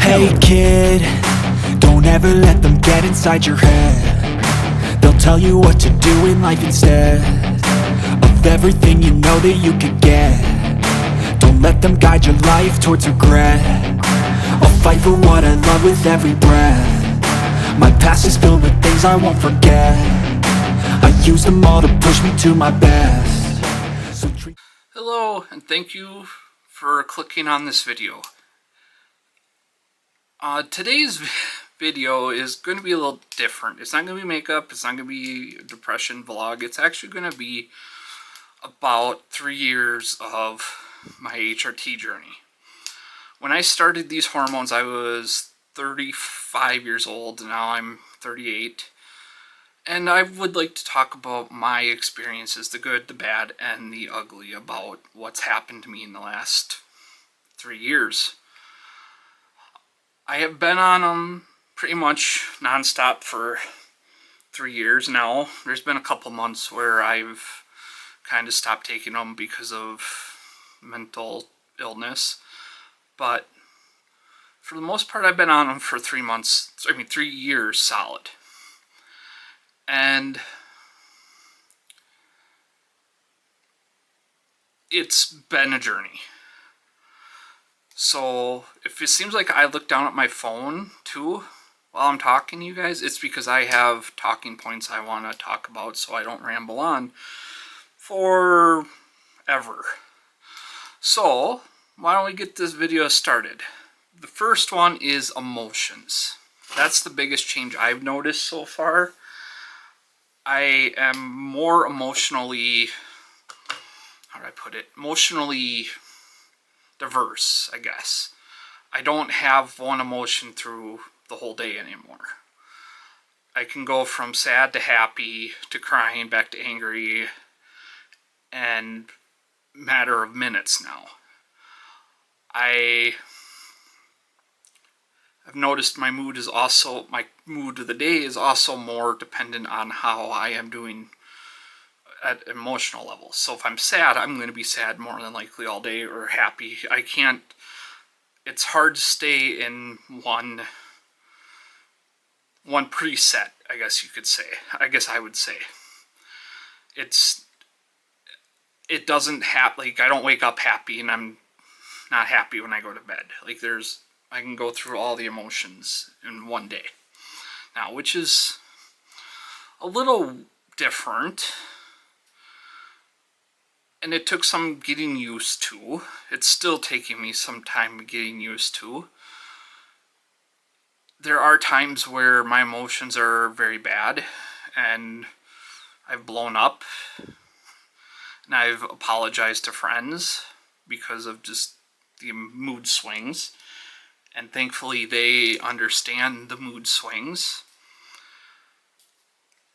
Hey kid, don't ever let them get inside your head. They'll tell you what to do in life instead of everything you know that you could get. Don't let them guide your life towards regret. I'll fight for what I love with every breath. My past is filled with things I won't forget. I use them all to push me to my best. Hello, and thank you for clicking on this video. Today's video is going to be a little different. It's not going to be makeup, it's not going to be a depression vlog. It's actually going to be about 3 years of my HRT journey. When I started these hormones, I was 35 years old, and now I'm 38. And I would like to talk about my experiences, the good, the bad, and the ugly, about what's happened to me in the last 3 years. I have been on them pretty much nonstop for 3 years now. There's been a couple months where I've kind of stopped taking them because of mental illness. But for the most part, I've been on them for 3 years solid. And it's been a journey. So if it seems like I look down at my phone too while I'm talking to you guys, it's because I have talking points I want to talk about, so I don't ramble on forever. So why don't we get this video started? The first one is emotions. That's the biggest change I've noticed so far. I am more emotionally, how do I put it, emotionally diverse, I guess. I don't have one emotion through the whole day anymore. I can go from sad to happy to crying back to angry in a matter of minutes now. I've noticed my mood of the day is also more dependent on how I am doing at emotional levels. So if I'm sad, I'm going to be sad more than likely all day, or happy. It's hard to stay in one preset, I guess you could say. I would say. It doesn't happen, I don't wake up happy and I'm not happy when I go to bed. I can go through all the emotions in one day. Now, which is a little different. And it took some getting used to. It's still taking me some time getting used to. There are times where my emotions are very bad and I've blown up. And I've apologized to friends because of just the mood swings. And thankfully they understand the mood swings.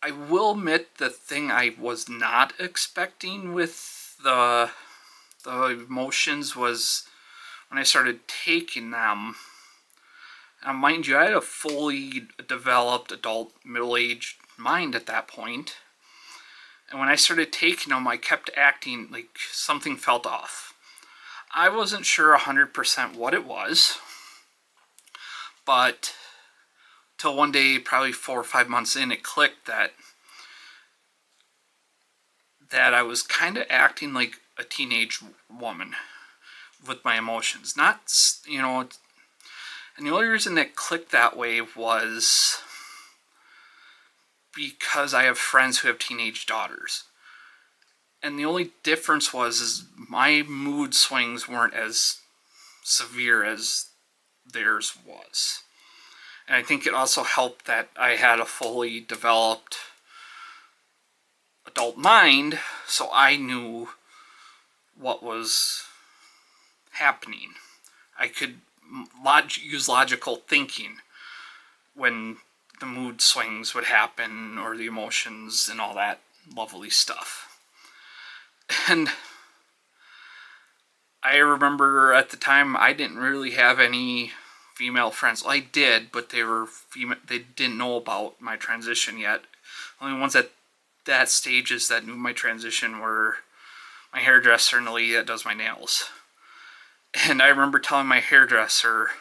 I will admit the thing I was not expecting with the emotions was when I started taking them. Now, mind you, I had a fully developed adult middle-aged mind at that point. And when I started taking them, I kept acting like something felt off. I wasn't sure 100% what it was. But till one day, probably 4 or 5 months in, it clicked that I was kind of acting like a teenage woman with my emotions. And the only reason it clicked that way was because I have friends who have teenage daughters. And the only difference is my mood swings weren't as severe as theirs was. And I think it also helped that I had a fully developed adult mind, so I knew what was happening. I could use logical thinking when the mood swings would happen, or the emotions and all that lovely stuff. And I remember at the time I didn't really have any female friends. Well, I did, but they were female. They didn't know about my transition yet. Only ones at that stages that knew my transition were my hairdresser and the lady that does my nails. And I remember telling my hairdresser,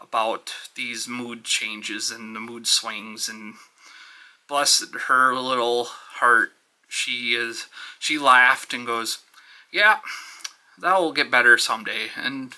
about these mood changes and the mood swings, and bless her little heart, she laughed and goes, "Yeah, that will get better someday." And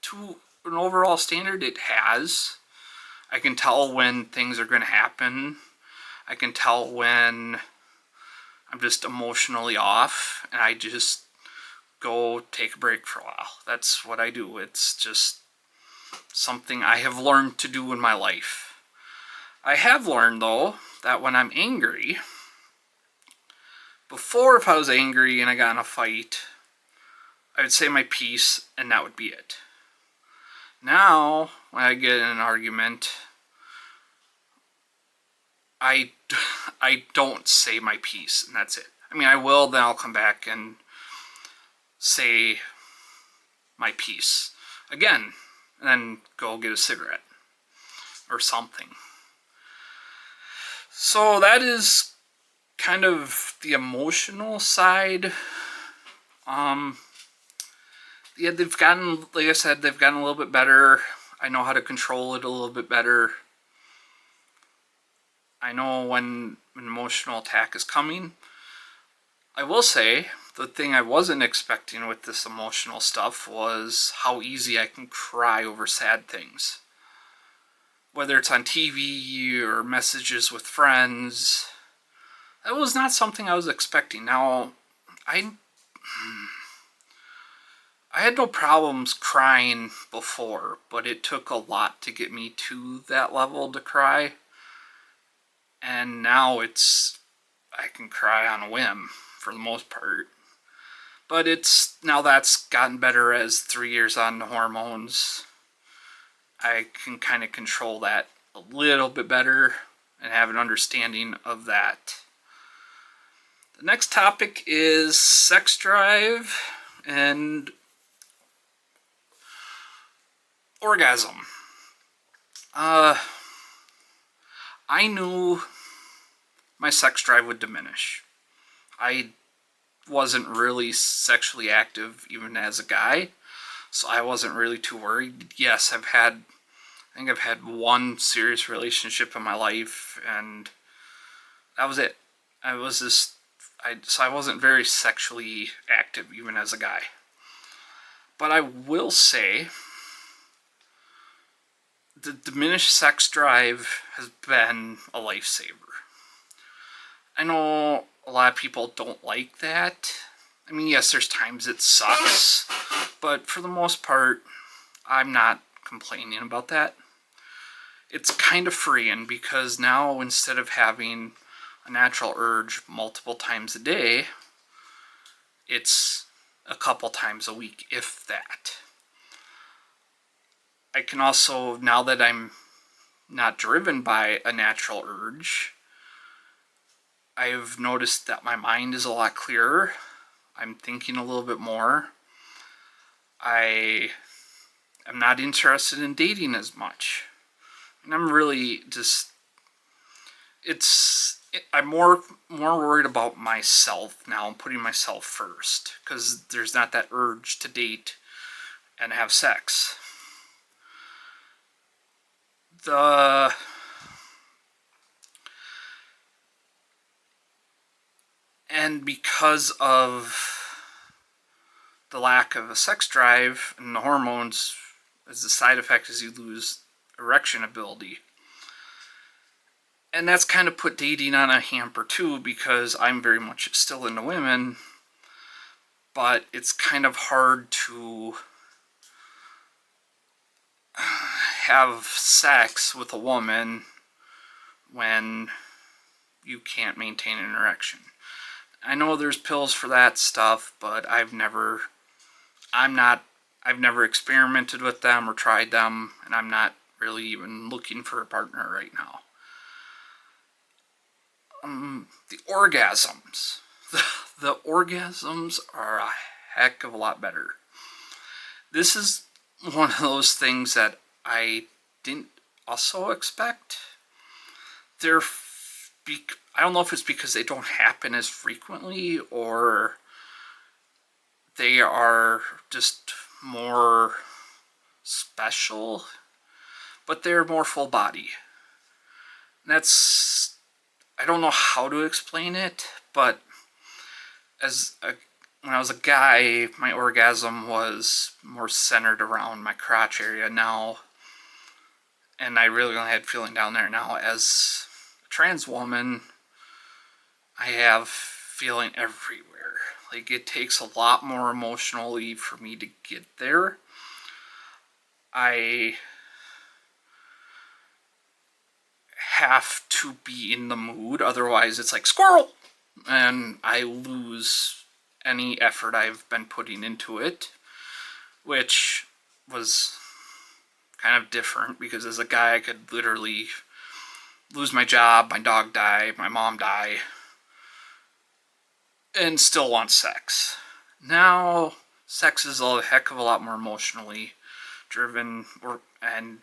to an overall standard, it has. I can tell when things are going to happen. I can tell when I'm just emotionally off, and I just go take a break for a while. That's what I do. It's just something I have learned to do in my life. I have learned, though, that when I'm angry, before, if I was angry and I got in a fight, I would say my piece and that would be it. Now, when I get in an argument, I don't say my piece and that's it. I mean, I will, then I'll come back and say my piece again, and then go get a cigarette or something. So that is kind of the emotional side. Yeah, they've gotten, like I said, they've gotten a little bit better. I know how to control it a little bit better. I know when an emotional attack is coming. I will say, the thing I wasn't expecting with this emotional stuff was how easy I can cry over sad things. Whether it's on TV or messages with friends. That was not something I was expecting. Now, I had no problems crying before, but it took a lot to get me to that level to cry. And now I can cry on a whim for the most part. But now that's gotten better as 3 years on the hormones. I can kind of control that a little bit better and have an understanding of that. The next topic is sex drive and orgasm. I knew my sex drive would diminish. I wasn't really sexually active even as a guy, so I wasn't really too worried. Yes, I think I've had one serious relationship in my life, and that was it. So I wasn't very sexually active even as a guy. But I will say, the diminished sex drive has been a lifesaver. I know a lot of people don't like that. I mean, yes, there's times it sucks, but for the most part, I'm not complaining about that. It's kind of freeing because now, instead of having a natural urge multiple times a day, it's a couple times a week, if that. I can also, now that I'm not driven by a natural urge, I've noticed that my mind is a lot clearer. I'm thinking a little bit more. I am not interested in dating as much. And I'm really just, I'm more worried about myself now. I'm putting myself first because there's not that urge to date and have sex. And because of the lack of a sex drive and the hormones, as the side effect is you lose erection ability. And that's kind of put dating on a hamper too, because I'm very much still into women, but it's kind of hard to have sex with a woman when you can't maintain an erection. I know there's pills for that stuff, but I've never experimented with them or tried them, and I'm not really even looking for a partner right now. The orgasms. The orgasms are a heck of a lot better. This is one of those things that I didn't also expect. I don't know if it's because they don't happen as frequently or they are just more special. but they're more full body. That's, I don't know how to explain it, but when I was a guy, my orgasm was more centered around my crotch area now, and I really only had feeling down there. Now, as a trans woman, I have feeling everywhere. Like, it takes a lot more emotionally for me to get there. I have to be in the mood, otherwise it's like squirrel, and I lose any effort I've been putting into it, which was kind of different because as a guy I could literally lose my job, my dog die, my mom die, and still want sex. Now sex is a heck of a lot more emotionally driven, and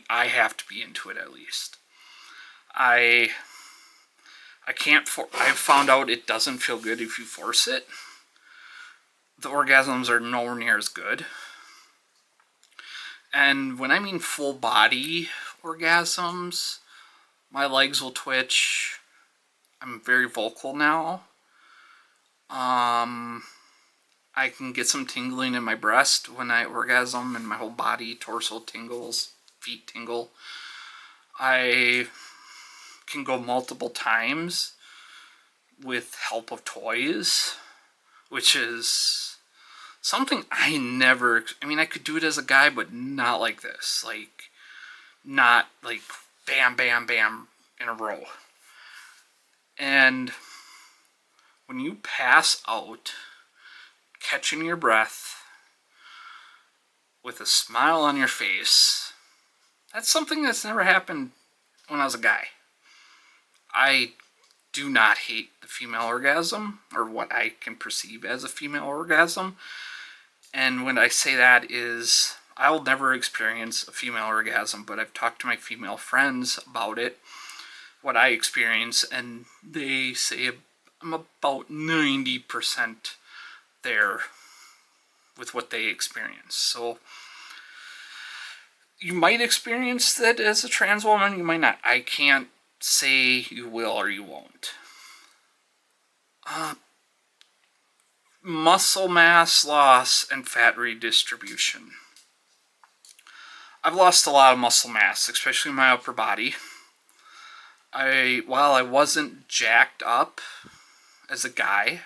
I have to be into it at least. I can't I've found out it doesn't feel good if you force it. The orgasms are nowhere near as good. And when I mean full body orgasms, my legs will twitch. I'm very vocal now. I can get some tingling in my breast when I orgasm, and my whole body, torso tingles, feet tingle. I can go multiple times with help of toys, which is something I could do it as a guy, but not like this. Like, not like bam, bam, bam in a row. And when you pass out, catching your breath with a smile on your face, that's something that's never happened when I was a guy. I do not hate the female orgasm, or what I can perceive as a female orgasm. And when I say that is, I will never experience a female orgasm, but I've talked to my female friends about it, what I experience, and they say I'm about 90% there with what they experience. So you might experience that as a trans woman, you might not. I can't say you will or you won't. Muscle mass loss and fat redistribution. I've lost a lot of muscle mass, especially in my upper body. While I wasn't jacked up as a guy,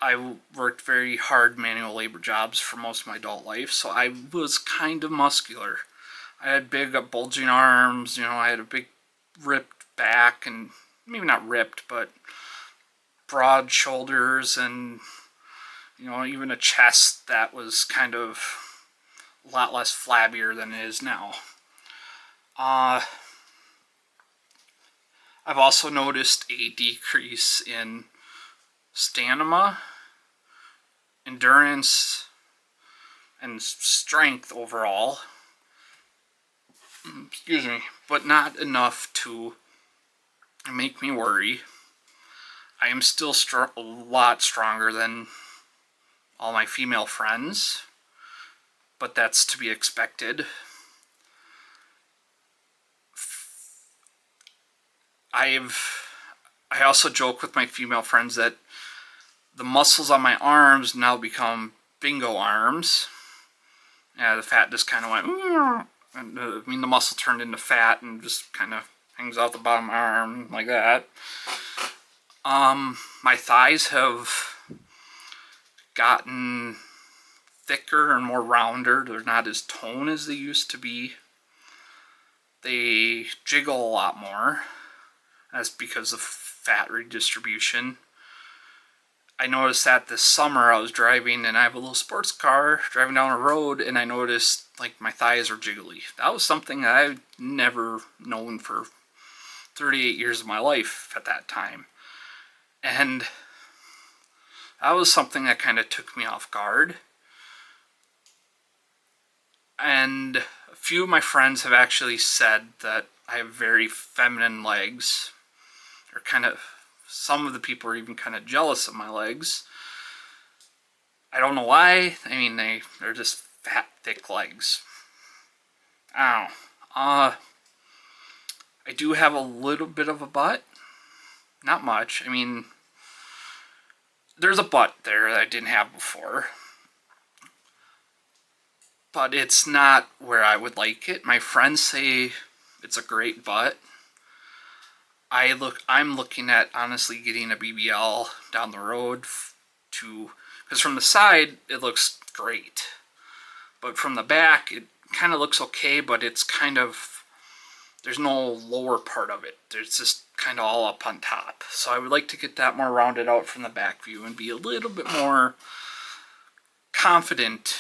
I worked very hard manual labor jobs for most of my adult life, so I was kind of muscular. I had big bulging arms, I had a big ripped back, and maybe not ripped, but broad shoulders, and even a chest that was kind of a lot less flabbier than it is now. I've also noticed a decrease in stamina, endurance, and strength overall. Excuse me, but not enough to make me worry. I am still a lot stronger than all my female friends, but that's to be expected. I also joke with my female friends that the muscles on my arms now become bingo arms. Yeah, the fat just kind of went, and the muscle turned into fat and just kind of hangs off the bottom of my arm like that. My thighs have gotten thicker and more rounder. They're not as toned as they used to be. They jiggle a lot more. That's because of fat redistribution. I noticed that this summer I was driving, and I have a little sports car driving down a road, and I noticed like my thighs are jiggly. That was something that I've never known for 38 years of my life at that time. And that was something that kind of took me off guard. And a few of my friends have actually said that I have very feminine legs. Some of the people are even kind of jealous of my legs. I don't know why. They're just fat, thick legs. I don't know. I do have a little bit of a butt. Not much. I mean, there's a butt there that I didn't have before. But it's not where I would like it. My friends say it's a great butt. I'm looking at honestly getting a BBL down the road because from the side it looks great. But from the back it kind of looks okay, but it's kind of, there's no lower part of it. There's just kind of all up on top. So I would like to get that more rounded out from the back view and be a little bit more confident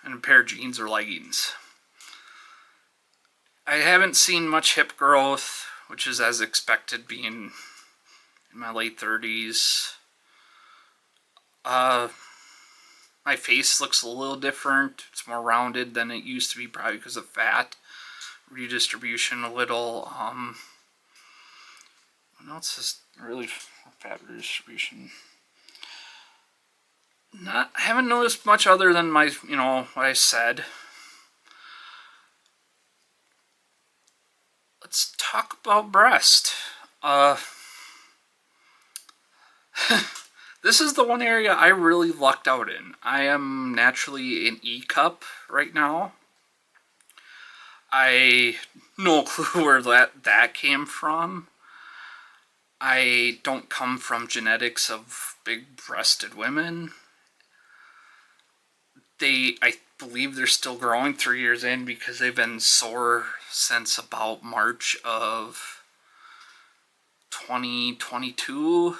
in a pair of jeans or leggings. I haven't seen much hip growth, which is as expected being in my late 30s. My face looks a little different. It's more rounded than it used to be, probably because of fat redistribution a little. What else is really fat redistribution? I haven't noticed much other than my, what I said. Let's talk about breast. This is the one area I really lucked out in. I am naturally an E cup right now. I no clue where that came from. I don't come from genetics of big-breasted women. I believe they're still growing 3 years in because they've been sore since about March of 2022.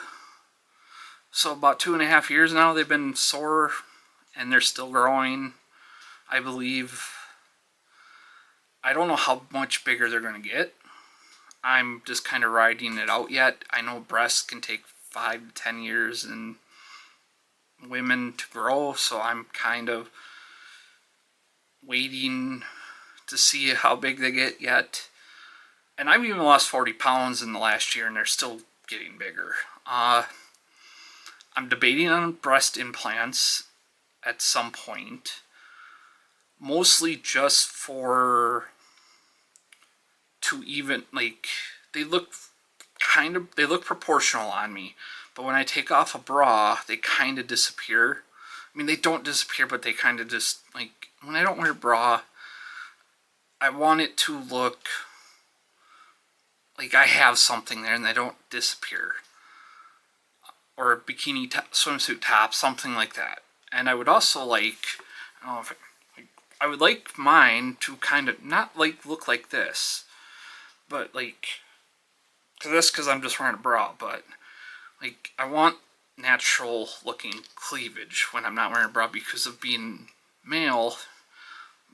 So about 2.5 years now they've been sore and they're still growing, I believe. I don't know how much bigger they're going to get. I'm just kind of riding it out yet. I know breasts can take 5 to 10 years in women to grow, so I'm kind of waiting to see how big they get yet. And I've even lost 40 pounds in the last year and they're still getting bigger. I'm debating on breast implants at some point, mostly just to even, like, they look proportional on me, but when I take off a bra they kind of disappear. I mean, they don't disappear, but they kind of just, like, when I don't wear a bra, I want it to look like I have something there and they don't disappear. Or a bikini top, swimsuit top, something like that. And I would also like, I would like mine to kind of not like look like this, but like, because I'm just wearing a bra, but like I want natural looking cleavage when I'm not wearing a bra because of being male.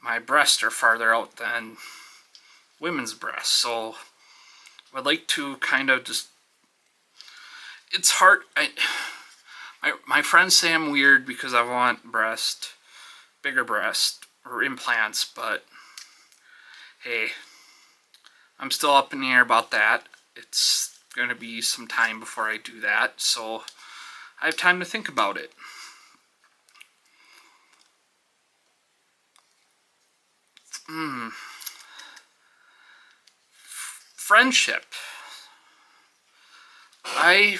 My breasts are farther out than women's breasts, so I'd like to kind of just, it's hard. My friends say I'm weird because I want bigger breast or implants, but hey, I'm still up in the air about that. It's going to be some time before I do that, so I have time to think about it. Friendship. I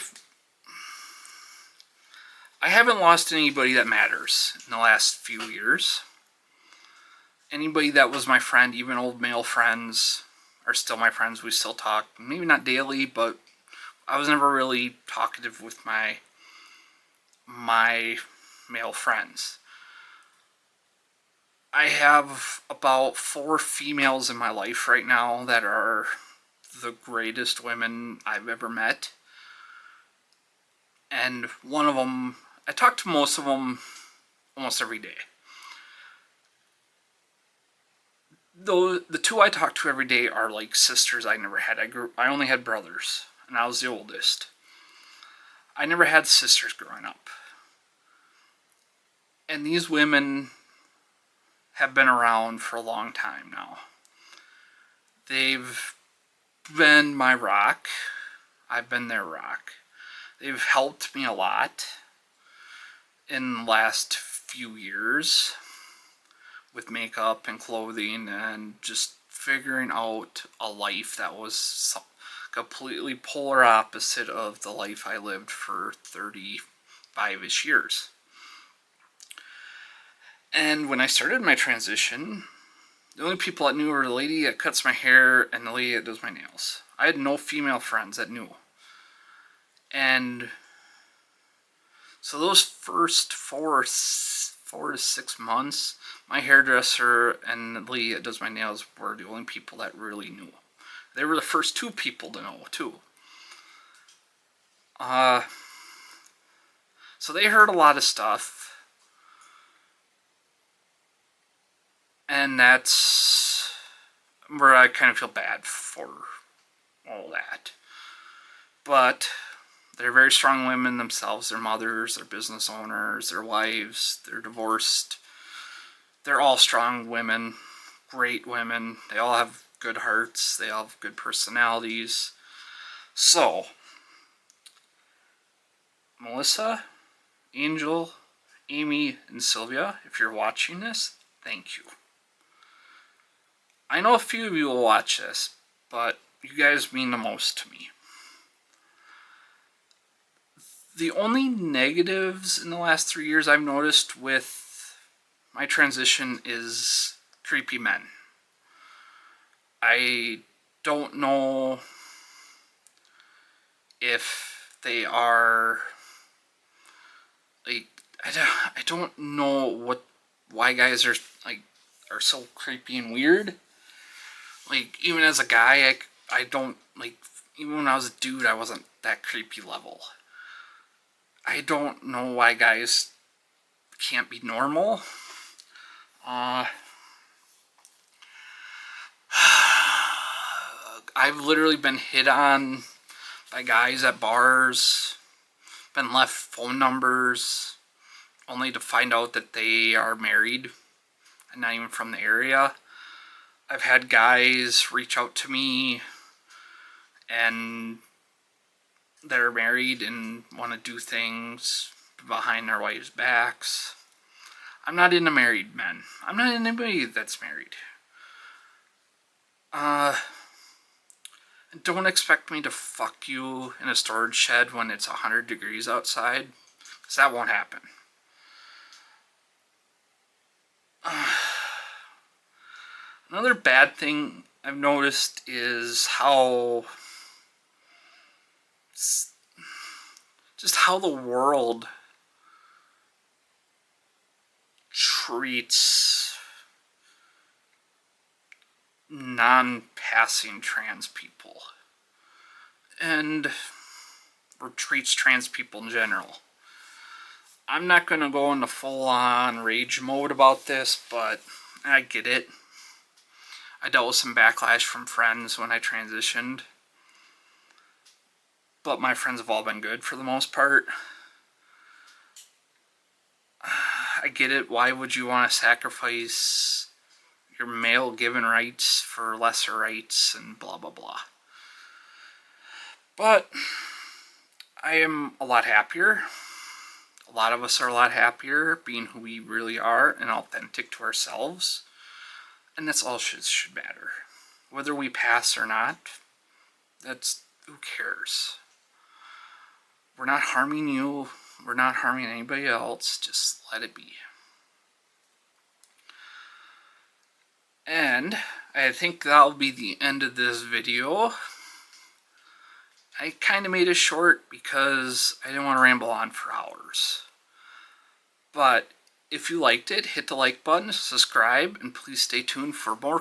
haven't lost anybody that matters in the last few years. Anybody that was my friend, even old male friends, are still my friends. We still talk. Maybe not daily, but I was never really talkative with my male friends. I have about 4 females in my life right now that are the greatest women I've ever met. And one of them, I talk to most of them almost every day. Though the 2 I talk to every day are like sisters I never had. I only had brothers, and I was the oldest. I never had sisters growing up. And these women have been around for a long time now. They've been my rock. I've been their rock. They've helped me a lot in the last few years with makeup and clothing and just figuring out a life that was completely polar opposite of the life I lived for 35-ish years. And when I started my transition, the only people that knew were the lady that cuts my hair and the lady that does my nails. I had no female friends that knew. And so those first 4 to 6 months, my hairdresser and the lady that does my nails were the only people that really knew. They were the first 2 people to know, too. So they heard a lot of stuff. And that's where I kind of feel bad for all that. But they're very strong women themselves. They're mothers, they're business owners, they're wives, they're divorced. They're all strong women, great women. They all have good hearts. They all have good personalities. So, Melissa, Angel, Amy, and Sylvia, if you're watching this, thank you. I know a few of you will watch this, but you guys mean the most to me. The only negatives in the last 3 years I've noticed with my transition is creepy men. I don't know if they are like I don't know why guys are so creepy and weird. Like, even as a guy, I don't, like, even when I was a dude, I wasn't that creepy level. I don't know why guys can't be normal. I've literally been hit on by guys at bars, been left phone numbers, only to find out that they are married and not even from the area. I've had guys reach out to me and they're married and want to do things behind their wives' backs. I'm not into married men. I'm not into anybody that's married. Don't expect me to fuck you in a storage shed when it's 100 degrees outside, because that won't happen. Another bad thing I've noticed is how the world treats non-passing trans people or treats trans people in general. I'm not going to go into full-on rage mode about this, but I get it. I dealt with some backlash from friends when I transitioned, but my friends have all been good for the most part. I get it. Why would you want to sacrifice your male given rights for lesser rights and blah blah blah? But I am a lot happier. A lot of us are a lot happier being who we really are and authentic to ourselves. And that's all should matter. Whether we pass or not, who cares? We're not harming you. We're not harming anybody else. Just let it be. And I think that'll be the end of this video. I kind of made it short because I didn't want to ramble on for hours. But if you liked it, hit the like button, subscribe, and please stay tuned for more